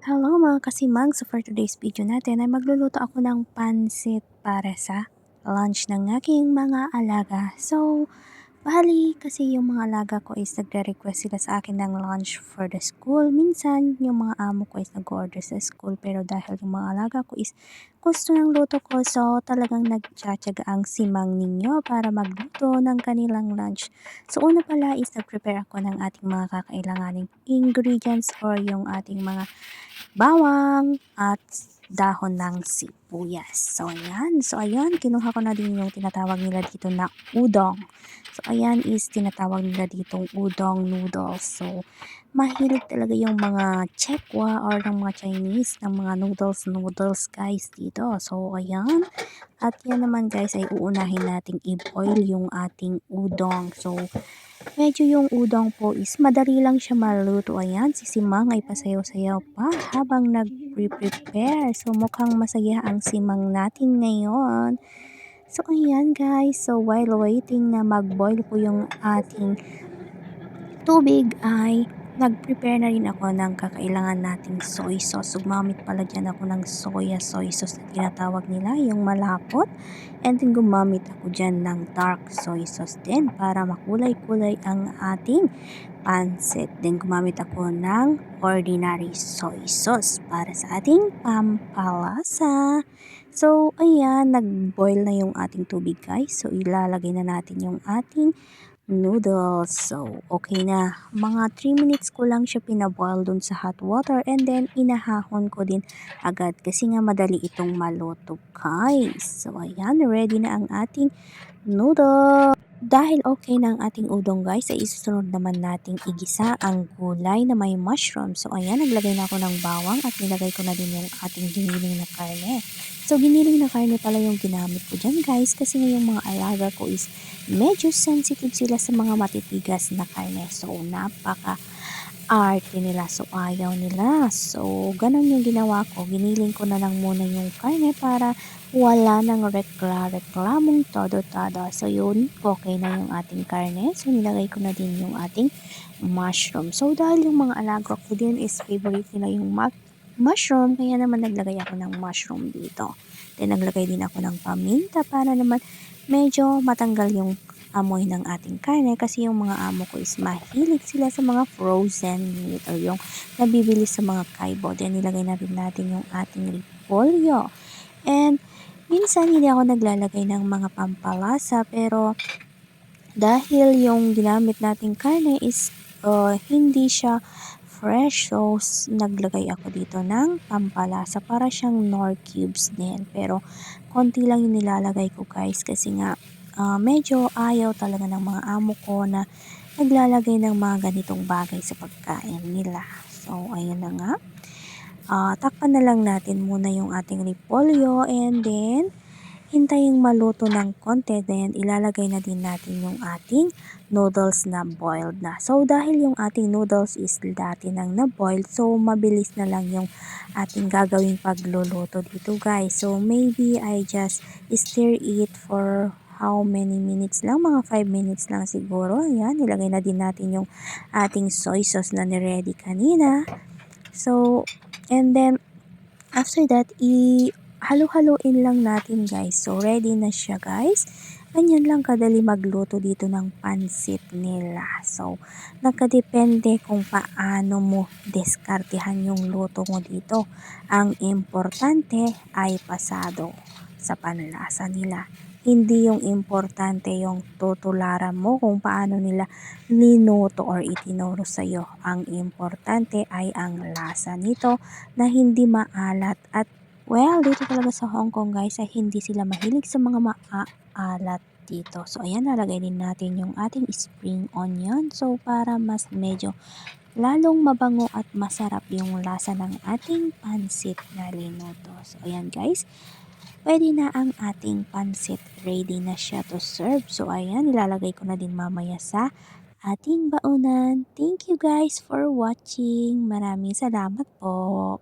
Hello mga kasimang! So for today's video natin ay magluluto ako ng pansit para sa lunch ng aking mga alaga. So, bali kasi yung mga alaga ko is nagre-request sila sa akin ng lunch for the school. Minsan yung mga amo ko is nag-order sa school pero dahil yung mga alaga ko is gusto ng luto ko, so talagang nagtsatsaga ang simang ninyo para magluto ng kanilang lunch. So una pala is nag-prepare ako ng ating mga kakailanganing ingredients or yung ating mga bawang at dahon ng sibuyas. So, ayan. So, ayan. Kinuha ko na din yung tinatawag nila dito na udong. So, ayan is tinatawag nila ditong udong noodles. So, mahilig talaga yung mga Chekwa or ng mga Chinese ng mga noodles guys dito. So, ayan. At yan naman guys ay uunahin nating i-boil yung ating udong. So, medyo yung udong po is madali lang siya maluto. Ayan, si Simang ay pasayaw-sayaw pa habang nag-prepare. So, mukhang masaya ang Simang natin ngayon. So, ayan guys. So, while waiting na mag-boil po yung ating tubig ay nag-prepare na rin ako ng kakailangan nating soy sauce. So, gumamit pala dyan ako ng soy sauce na tinatawag nila, yung malapot. And then gumamit ako dyan ng dark soy sauce din para makulay-kulay ang ating pansit. Then gumamit ako ng ordinary soy sauce para sa ating pampalasa. So, ayan, nag-boil na yung ating tubig guys. So, ilalagay na natin yung ating noodles. So, okay na. Mga 3 minutes ko lang siya pinaboil dun sa hot water and then inahahon ko din agad kasi nga madali itong maluto guys. So, ayan, ready na ang ating noodles. Dahil okay na ang ating udong guys, ay isusunod naman nating igisa ang gulay na may mushroom. So ayan, naglagay na ako ng bawang at nilagay ko na din yung ating giniling na karne. So giniling na karne pala yung ginamit ko dyan guys kasi nga yung mga alaga ko is medyo sensitive sila sa mga matitigas na karne. So napaka arte nila. So, ayaw nila. So, ganun yung ginawa ko. Giniling ko na lang muna yung karne para wala nang reklamong todo-todo. So, yun. Okay na yung ating karne. So, nilagay ko na din yung ating mushroom. So, dahil yung mga alaga ko din is favorite nila yung mushroom, kaya naman naglagay ako ng mushroom dito. Then, naglagay din ako ng paminta para naman medyo matanggal yung amoy ng ating karne kasi yung mga amo ko is mahilig sila sa mga frozen meat or yung nabibili sa mga kaibo. Then nilagay na rin natin yung ating repolyo. And minsan hindi ako naglalagay ng mga pampalasa pero dahil yung ginamit nating karne is hindi siya fresh, so naglagay ako dito ng pampalasa para siyang Knorr cubes din. Pero konti lang yung nilalagay ko guys kasi nga medyo ayaw talaga ng mga amo ko na naglalagay ng mga ganitong bagay sa pagkain nila. So, ayun na nga. Takpan na lang natin muna yung ating repolyo and then hintayin maluto ng konti. Then, ilalagay na din natin yung ating noodles na boiled na. So, dahil yung ating noodles is dati nang na-boiled, so mabilis na lang yung ating gagawing pagluluto dito guys. So, maybe I just stir it for how many minutes lang? Mga 5 minutes lang siguro. Ayan, ilagay na din natin yung ating soy sauce na ni-ready kanina. So, and then, after that, halo-haloin lang natin guys. So, ready na siya guys. Ganyan lang kadali magluto dito ng pansit nila. So, nakadepende kung paano mo deskartehan yung luto mo dito. Ang importante ay pasado sa panlasa nila. Hindi yung importante yung tutularan mo kung paano nila ninuto or itinuro sa'yo. Ang importante ay ang lasa nito na hindi maalat at well, dito talaga sa Hong Kong guys ay hindi sila mahilig sa mga maalat dito. So, ayan, nalagay din natin yung ating spring onion. So, para mas medyo lalong mabango at masarap yung lasa ng ating pansit na linuto. So, ayan guys, pwede na ang ating pansit. Ready na siya to serve. So, ayan, ilalagay ko na din mamaya sa ating baunan. Thank you guys for watching. Maraming salamat po.